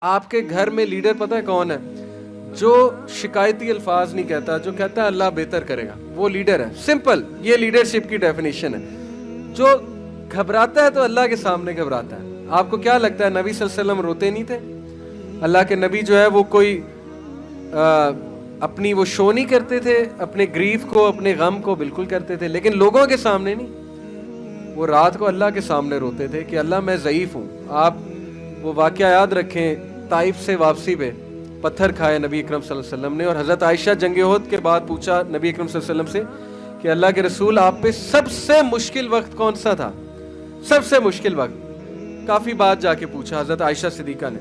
آپ کے گھر میں لیڈر پتہ ہے کون ہے؟ جو شکایتی الفاظ نہیں کہتا، جو کہتا ہے اللہ بہتر کرے گا، وہ لیڈر ہے. سمپل، یہ لیڈرشپ کی ڈیفینیشن ہے. جو گھبراتا ہے تو اللہ کے سامنے گھبراتا ہے. آپ کو کیا لگتا ہے نبی صلی اللہ علیہ وسلم روتے نہیں تھے؟ اللہ کے نبی جو ہے وہ کوئی اپنی وہ شو نہیں کرتے تھے، اپنے گریف کو، اپنے غم کو بالکل کرتے تھے، لیکن لوگوں کے سامنے نہیں. وہ رات کو اللہ کے سامنے روتے تھے کہ اللہ میں ضعیف ہوں. آپ وہ واقعہ یاد رکھیں، طائف سے واپسی پہ پتھر کھائے نبی اکرم صلی اللہ علیہ وسلم نے، اور حضرت عائشہ جنگ احد کے بعد پوچھا نبی اکرم صلی اللہ علیہ وسلم سے کہ اللہ کے رسول آپ پہ سب سے مشکل وقت کون سا تھا؟ سب سے مشکل وقت. کافی بات جا کے پوچھا حضرت عائشہ صدیقہ نے.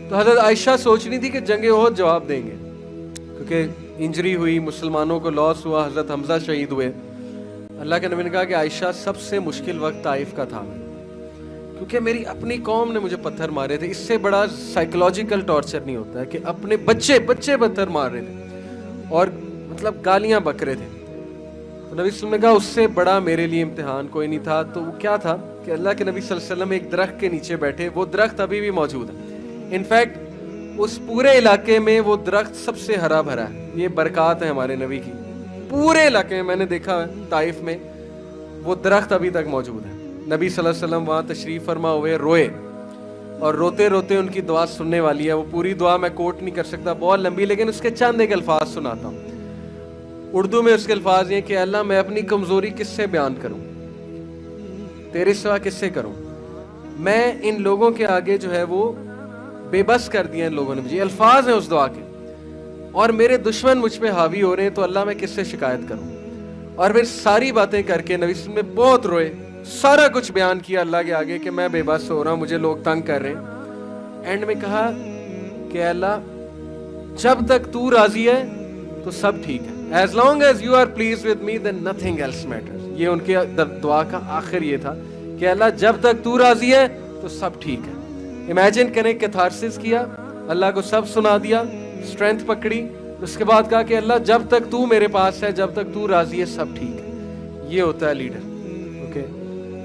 تو حضرت عائشہ سوچ رہی تھی کہ جنگ احد جواب دیں گے، کیونکہ انجری ہوئی، مسلمانوں کو لاس ہوا، حضرت حمزہ شہید ہوئے. اللہ کے نبی نے کہا کہ عائشہ سب سے مشکل وقت طائف کا تھا، کیونکہ میری اپنی قوم نے مجھے پتھر مارے تھے. اس سے بڑا سائیکولوجیکل ٹارچر نہیں ہوتا ہے کہ اپنے بچے پتھر مار رہے تھے اور مطلب گالیاں بک رہے تھے. تو نبی صلی اللہ علیہ وسلم نے کہا اس سے بڑا میرے لیے امتحان کوئی نہیں تھا. تو وہ کیا تھا کہ اللہ کے نبی صلی اللہ علیہ وسلم ایک درخت کے نیچے بیٹھے. وہ درخت ابھی بھی موجود ہے. انفیکٹ اس پورے علاقے میں وہ درخت سب سے ہرا بھرا ہے. یہ برکات ہے ہمارے نبی کی. پورے علاقے میں میں نے دیکھا ہے طائف میں وہ درخت ابھی تک موجود ہے. نبی صلی اللہ علیہ وسلم وہاں تشریف فرما ہوئے، روئے، اور روتے روتے ان کی دعا سننے والی ہے. وہ پوری دعا میں کوٹ نہیں کر سکتا، بہت لمبی، لیکن اس کے چند ایک الفاظ سناتا ہوں. اردو میں اس کے الفاظ یہ کہ اللہ میں اپنی کمزوری کس سے بیان کروں، تیرے سوا کس سے کروں. میں ان لوگوں کے آگے جو ہے وہ بے بس کر دیا ان لوگوں نے مجھے. الفاظ ہیں اس دعا کے، اور میرے دشمن مجھ پہ حاوی ہو رہے ہیں، تو اللہ میں کس سے شکایت کروں. اور پھر ساری باتیں کر کے نبی صلی اللہ علیہ وسلم بہت روئے، سارا کچھ بیان کیا اللہ کے آگے کہ میں بے بس ہو رہا ہوں، مجھے لوگ تنگ کر رہے ہیں. اینڈ میں کہا کہ اللہ جب تک تو راضی ہے تو سب ٹھیک ہے. As long as you are pleased with me then nothing else matters. یہ ان کے دعا کا آخر یہ تھا کہ اللہ جب تک تو راضی ہے تو سب ٹھیک ہے. امیجن کریں کیتھارسس کیا، اللہ کو سب سنا دیا، اسٹرینتھ پکڑی، اس کے بعد کہا کہ اللہ جب تک تو میرے پاس ہے، جب تک تو راضی ہے، سب ٹھیک ہے. یہ ہوتا ہے لیڈر. اوکے،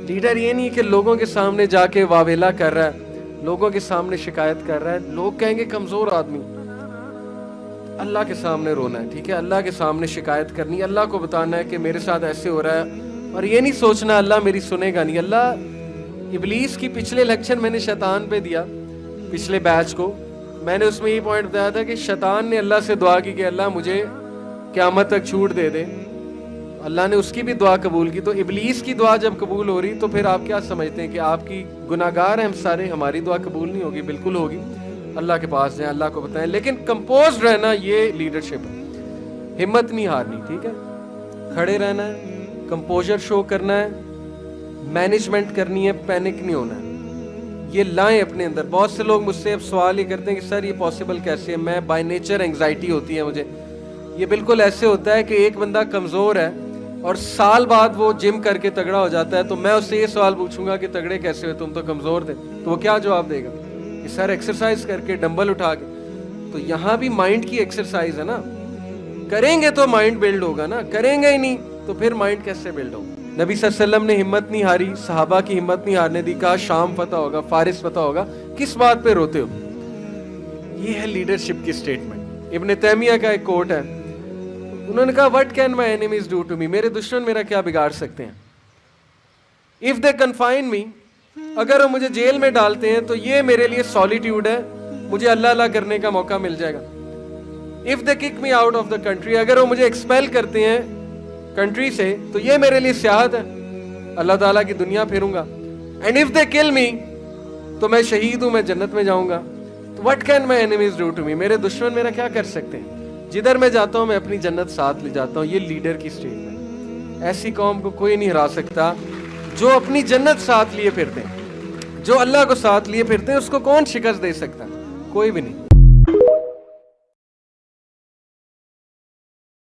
لیڈر یہ نہیں کہ لوگوں کے سامنے جا کے واویلا کر رہا ہے، لوگوں کے سامنے شکایت کر رہا ہے. لوگ کہیں گے کمزور آدمی. اللہ کے سامنے رونا ہے، ٹھیک ہے، اللہ کے سامنے شکایت کرنی، اللہ کو بتانا ہے کہ میرے ساتھ ایسے ہو رہا ہے. اور یہ نہیں سوچنا اللہ میری سنے گا نہیں. اللہ ابلیس کی پچھلے لیکچر میں نے شیطان پہ دیا، پچھلے بیچ کو میں نے اس میں یہ پوائنٹ بتایا تھا کہ شیطان نے اللہ سے دعا کی کہ اللہ مجھے قیامت تک چھوٹ دے دے. اللہ نے اس کی بھی دعا قبول کی. تو ابلیس کی دعا جب قبول ہو رہی تو پھر آپ کیا سمجھتے ہیں کہ آپ کی گناہ گار ہیں ہم سارے، ہماری دعا قبول نہیں ہوگی؟ بالکل ہوگی. اللہ کے پاس جائیں، اللہ کو بتائیں، لیکن کمپوزڈ رہنا یہ لیڈرشپ ہے. ہمت نہیں ہارنی، ٹھیک ہے، کھڑے رہنا ہے، کمپوزر شو کرنا ہے، مینجمنٹ کرنی ہے، پینک نہیں ہونا ہے. یہ لائیں اپنے اندر. بہت سے لوگ مجھ سے اب سوال یہ کرتے ہیں کہ سر یہ پاسبل کیسے ہے؟ میں بائی نیچر انگزائٹی ہوتی ہے مجھے. یہ بالکل ایسے ہوتا ہے کہ ایک بندہ کمزور ہے اور سال بعد وہ جم کر کے تگڑا ہو جاتا ہے، تو میں اس سے یہ سوال پوچھوں گا کہ تگڑے کیسے ہوئے، تم تو کمزور تھے، تو وہ کیا جواب دے گا کہ سر ایکسرسائز کر کے، ڈمبل اٹھا کے. تو یہاں بھی مائنڈ کی ایکسرسائز ہے نا. کریں گے تو مائنڈ بلڈ ہوگا نا، کریں گے ہی نہیں تو پھر مائنڈ کیسے بلڈ ہوگا؟ نبی صلی اللہ علیہ وسلم نے ہمت نہیں ہاری، صحابہ کی ہمت نہیں ہارنے دی. کہا شام فتح ہوگا، فارس فتح ہوگا، کس بات پہ روتے ہو؟ یہ ہے لیڈرشپ کی سٹیٹمنٹ. ابن تیمیہ کا ایک کوٹ ہے، انہوں نے کہا what can my enemies do to me؟ میرے دشمن میرا کیا بگاڑ سکتے ہیں؟ if they confine me، اگر وہ مجھے جیل میں ڈالتے ہیں تو یہ میرے لیے سولیٹیوڈ ہے، مجھے اللہ اللہ کرنے کا موقع مل جائے گا. if they kick me out of the country، اگر وہ مجھے ایکسپیل کرتے ہیں کنٹری سے تو یہ میرے لیے سیاحت ہے، اللہ تعالیٰ کی دنیا پھروں گا. and if they kill me، تو میں شہید ہوں، میں جنت میں جاؤں گا. تو what can my enemies do to me؟ میرے دشمن میرا کیا کر سکتے ہیں؟ جدھر میں جاتا ہوں میں اپنی جنت ساتھ لے جاتا ہوں. یہ لیڈر کی سٹیٹمنٹ. ایسی قوم کو کوئی نہیں ہرا سکتا جو اپنی جنت ساتھ لیے پھرتے ہیں. جو اللہ کو ساتھ لیے پھرتے ہیں اس کو کون شکست دے سکتا؟ کوئی بھی نہیں.